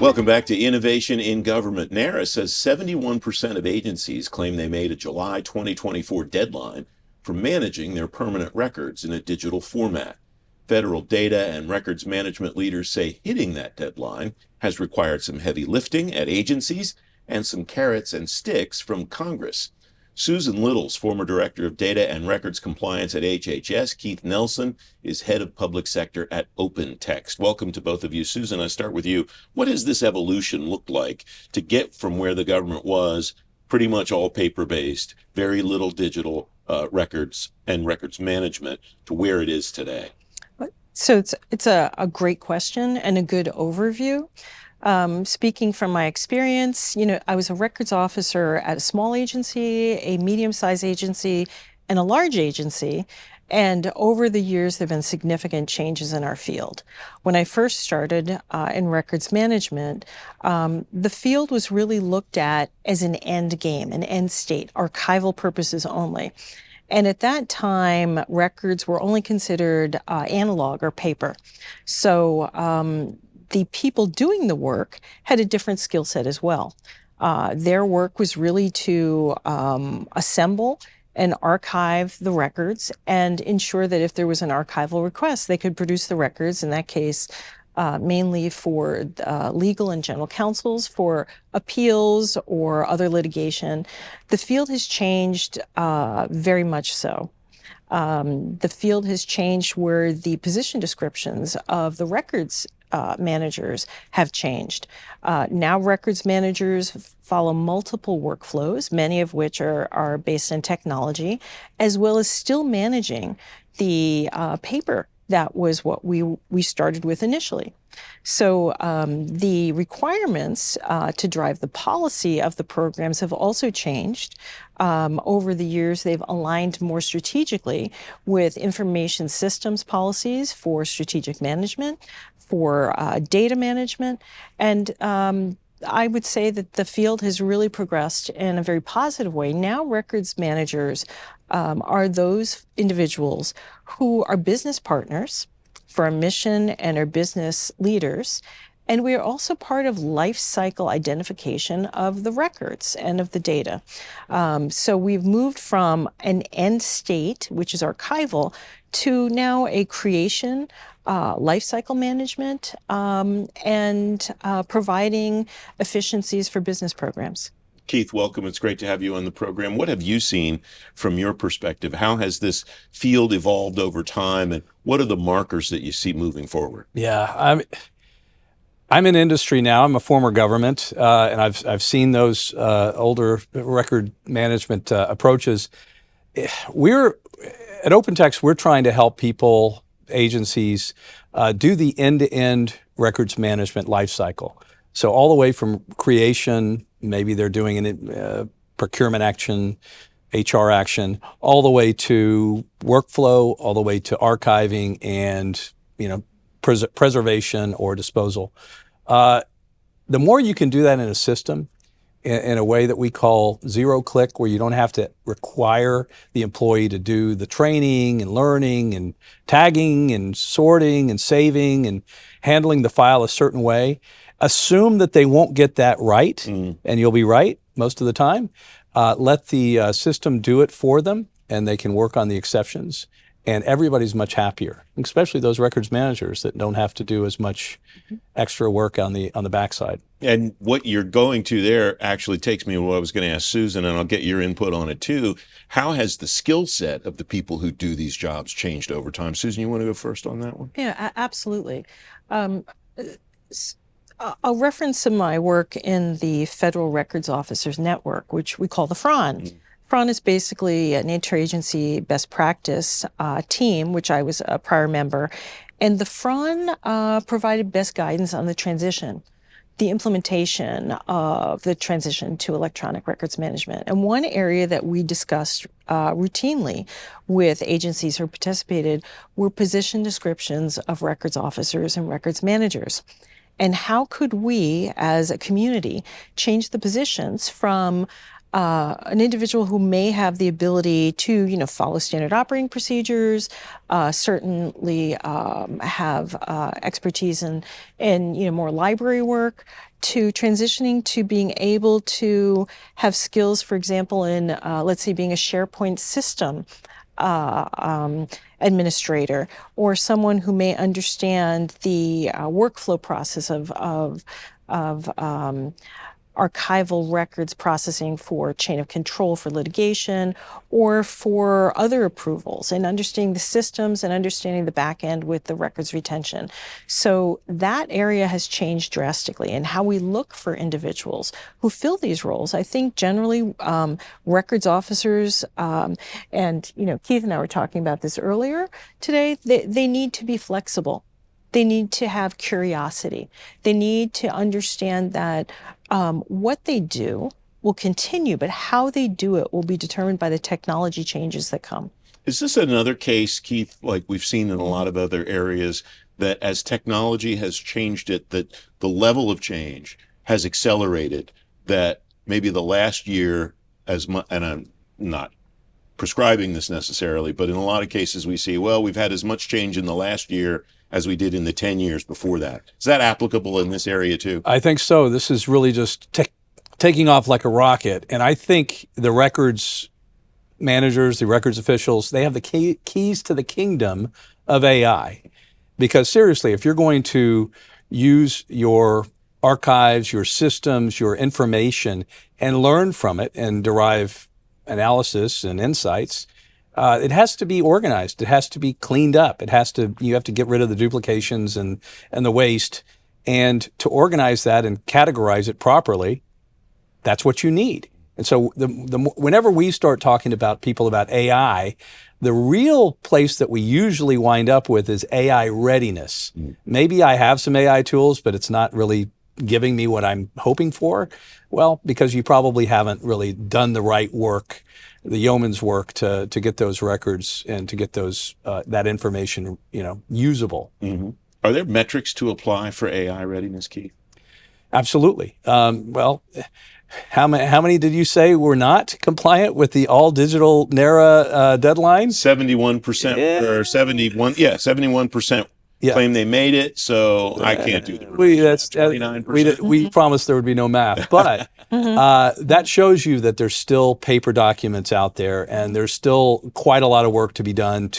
Welcome back to Innovation in Government. NARA says 71% of agencies claim they made a July 2024 deadline for managing their permanent records in a digital format. Federal data and records management leaders say hitting that deadline has required some heavy lifting at agencies and some carrots and sticks from Congress. Susan Littles, former director of data and records compliance at HHS. Keith Nelson is head of public sector at OpenText. Welcome to both of you. Susan, I start with you. What has this evolution looked like to get from where the government was, pretty much all paper-based, very little digital records and records management, to where it is today? So it's a great question and a good overview. Speaking from my experience, I was a records officer at a small agency, a medium-sized agency, and a large agency. And over the years, there have been significant changes in our field. When I first started in records management, the field was really looked at as an end game, an end state, archival purposes only. And at that time, records were only considered analog or paper. So the people doing the work had a different skill set as well. Their work was really to assemble and archive the records and ensure that if there was an archival request, they could produce the records, in that case, mainly for legal and general counsels, for appeals or other litigation. The field has changed very much so. The field has changed where the position descriptions of the records managers have changed. Now records managers follow multiple workflows, many of which are based on technology, as well as still managing the paper. That was what we started with initially. So the requirements to drive the policy of the programs have also changed. Over the years, they've aligned more strategically with information systems policies for strategic management, for data management, and I would say that the field has really progressed in a very positive way. Now records managers are those individuals who are business partners for our mission and our business leaders. And we are also part of lifecycle identification of the records and of the data. So we've moved from an end state, which is archival, to now a creation, lifecycle management, and providing efficiencies for business programs. Keith, welcome. It's great to have you on the program. What have you seen from your perspective? How has this field evolved over time, and what are the markers that you see moving forward? Yeah, I'm in industry now. I'm a former government, and I've seen those older record management approaches. We're at OpenText. We're trying to help people, agencies, do the end-to-end records management lifecycle. So all the way from creation, maybe they're doing a procurement action, HR action, all the way to workflow, all the way to archiving and preservation or disposal. The more you can do that in a system, in a way that we call zero click, where you don't have to require the employee to do the training and learning and tagging and sorting and saving and handling the file a certain way. Assume that they won't get that right, and you'll be right most of the time. Let the system do it for them, and they can work on the exceptions. And everybody's much happier, especially those records managers that don't have to do as much extra work on the backside. And what you're going to there actually takes me to what I was going to ask Susan, and I'll get your input on it too. How has the skill set of the people who do these jobs changed over time? Susan, you want to go first on that one? Yeah, absolutely. I'll reference some of my work in the Federal Records Officers Network, which we call the FRON. FRON is basically an interagency best practice team, which I was a prior member. And the FRON provided best guidance on the transition, the implementation of the transition to electronic records management. And one area that we discussed routinely with agencies who participated were position descriptions of records officers and records managers. And how could we, as a community, change the positions from an individual who may have the ability to, follow standard operating procedures, certainly have expertise in, more library work, to transitioning to being able to have skills, for example, in, let's say, being a SharePoint system administrator, or someone who may understand the workflow process of archival records processing for chain of control for litigation or for other approvals, and understanding the systems and understanding the back end with the records retention. So that area has changed drastically, and how we look for individuals who fill these roles. I think generally records officers, and Keith and I were talking about this earlier today, they need to be flexible. They need to have curiosity. They need to understand that what they do will continue, but how they do it will be determined by the technology changes that come. Is this another case, Keith, like we've seen in a lot of other areas, that as technology has changed it, that the level of change has accelerated, that maybe the last year, as much, and I'm not prescribing this necessarily, but in a lot of cases we see, well, we've had as much change in the last year as we did in the 10 years before that. Is that applicable in this area too? I think so. This is really just taking off like a rocket. And I think the records managers, the records officials, they have the keys to the kingdom of AI. Because seriously, if you're going to use your archives, your systems, your information, and learn from it and derive analysis and insights, it has to be organized. It has to be cleaned up. You have to get rid of the duplications and the waste. And to organize that and categorize it properly, that's what you need. And so whenever we start talking about people about AI, the real place that we usually wind up with is AI readiness. Maybe I have some AI tools, but it's not really giving me what I'm hoping for. Well, because you probably haven't really done the right work, the yeoman's work to get those records and to get those that information, usable. Mm-hmm. Are there metrics to apply for AI readiness, Keith? Absolutely. Well, how many did you say were not compliant with the all digital NARA deadline? 71% or 71. Yeah, 71%. Yeah. Claim they made it, so I can't do that. 29%. We promised there would be no math, but that shows you that there's still paper documents out there, and there's still quite a lot of work to be done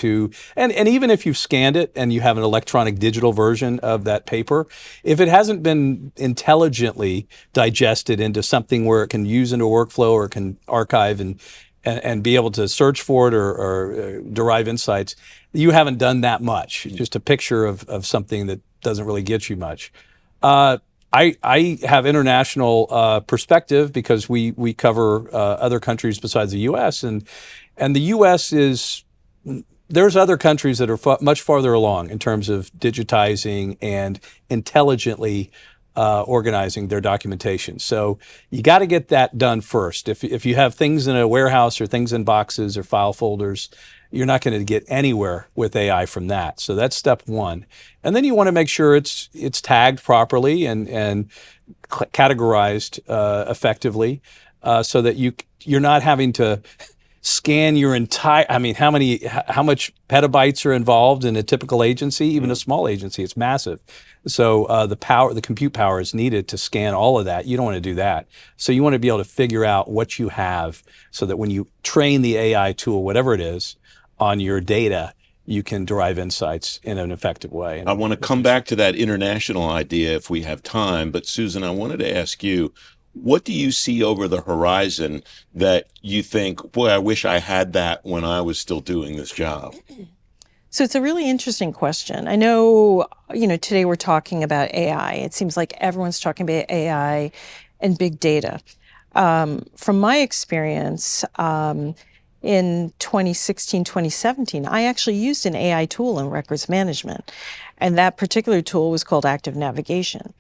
and even if you've scanned it and you have an electronic digital version of that paper, if it hasn't been intelligently digested into something where it can use into a workflow or can archive and be able to search for it or derive insights, you haven't done that much. It's just a picture of something that doesn't really get you much. I have international perspective because we cover other countries besides the U.S. and the U.S. there's other countries that are much farther along in terms of digitizing and intelligently organizing their documentation. So you got to get that done first. If you have things in a warehouse or things in boxes or file folders, you're not going to get anywhere with AI from that. So that's step one. And then you want to make sure it's tagged properly and categorized effectively, so that you're not having to scan your entire, how much petabytes are involved in a typical agency, even a small agency, it's massive. So the compute power is needed to scan all of that. You don't want to do that. So you want to be able to figure out what you have so that when you train the AI tool, whatever it is, on your data, you can derive insights in an effective way. I want to come back to that international idea if we have time, but Susan, I wanted to ask you, what do you see over the horizon that you think, boy, I wish I had that when I was still doing this job? So it's a really interesting question. I know, today we're talking about AI. It seems like everyone's talking about AI and big data. From my experience, in 2016, 2017, I actually used an AI tool in records management. And that particular tool was called active navigation.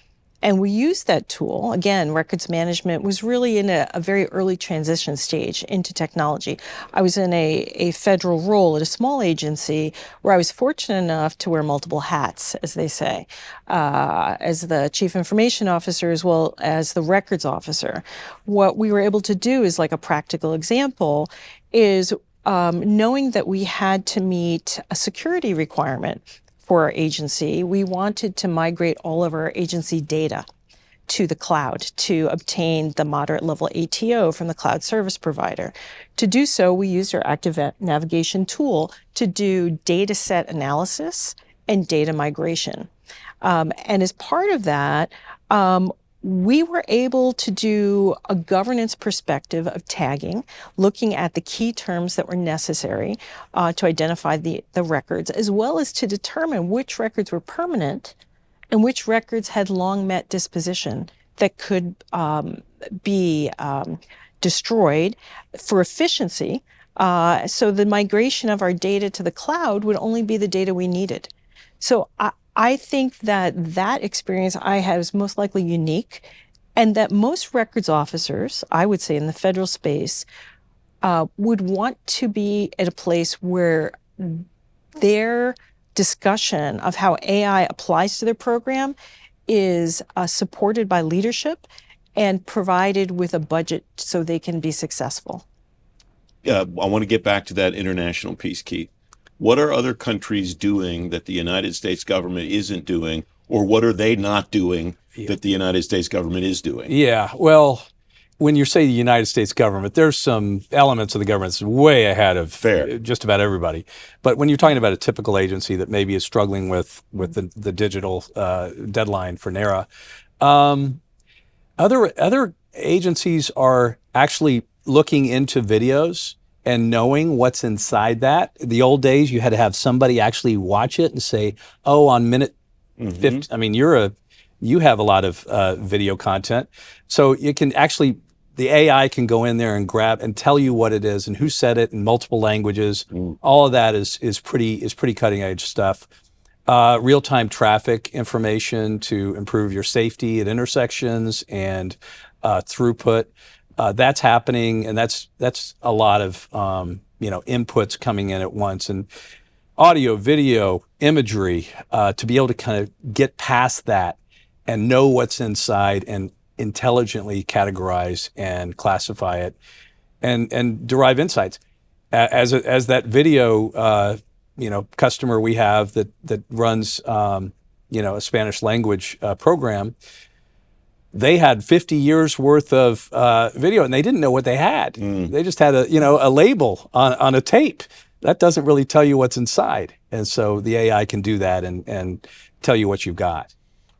And we used that tool. Again, records management was really in a very early transition stage into technology. I was in a federal role at a small agency where I was fortunate enough to wear multiple hats, as they say, as the chief information officer as well as the records officer. What we were able to do is, like a practical example, is knowing that we had to meet a security requirement for our agency, we wanted to migrate all of our agency data to the cloud to obtain the moderate level ATO from the cloud service provider. To do so, we used our active navigation tool to do data set analysis and data migration. And as part of that, we were able to do a governance perspective of tagging, looking at the key terms that were necessary to identify the records, as well as to determine which records were permanent and which records had long met disposition that could be destroyed for efficiency. So the migration of our data to the cloud would only be the data we needed. So I think that experience I had was most likely unique, and that most records officers, I would say in the federal space, would want to be at a place where their discussion of how AI applies to their program is supported by leadership and provided with a budget so they can be successful. I want to get back to that international piece, Keith. What are other countries doing that the United States government isn't doing, or what are they not doing that the United States government is doing? Yeah, well, when you say the United States government, there's some elements of the government that's way ahead of just about everybody. But when you're talking about a typical agency that maybe is struggling with the digital deadline for NARA, other agencies are actually looking into videos and knowing what's inside that. The old days, you had to have somebody actually watch it and say, oh, on minute 50, I mean, you have a lot of video content. So you can actually, the AI can go in there and grab and tell you what it is and who said it in multiple languages. All of that is pretty cutting edge stuff. Real-time traffic information to improve your safety at intersections and throughput. That's happening, and that's a lot of inputs coming in at once, and audio, video, imagery, to be able to kind of get past that and know what's inside and intelligently categorize and classify it and derive insights. As that video customer we have that runs a Spanish language program, they had 50 years worth of video and they didn't know what they had. They just had a label on a tape. That doesn't really tell you what's inside. And so the AI can do that and tell you what you've got.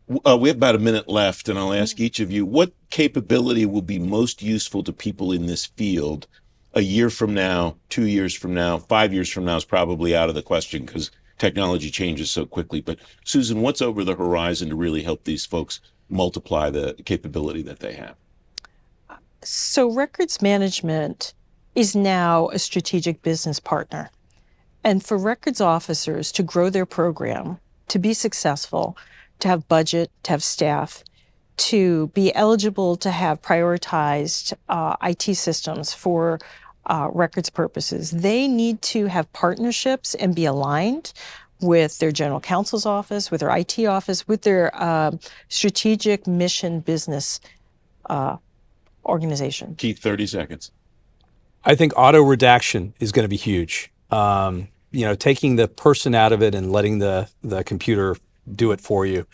We have about a minute left, and I'll ask each of you, what capability will be most useful to people in this field a year from now, 2 years from now, 5 years from now is probably out of the question because technology changes so quickly. But Susan, what's over the horizon to really help these folks multiply the capability that they have? So records management is now a strategic business partner. And for records officers to grow their program, to be successful, to have budget, to have staff, to be eligible to have prioritized IT systems for records purposes, they need to have partnerships and be aligned with their general counsel's office, with their IT office, with their strategic mission business organization. Keith, 30 seconds. I think auto-redaction is going to be huge. Taking the person out of it and letting the computer do it for you.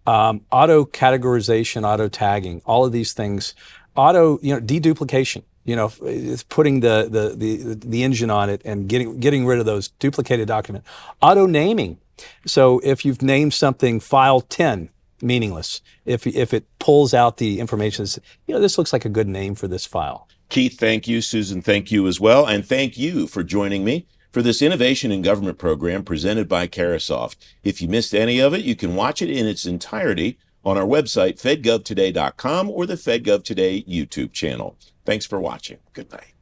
Auto-categorization, auto-tagging, all of these things. Deduplication. It's putting the engine on it and getting rid of those duplicated documents. Auto naming. So if you've named something file 10, meaningless. If it pulls out the information, this looks like a good name for this file. Keith, thank you. Susan, thank you as well. And thank you for joining me for this Innovation in Government program presented by Carahsoft. If you missed any of it, you can watch it in its entirety on our website, fedgovtoday.com, or the FedGov Today YouTube channel. Thanks for watching. Good night.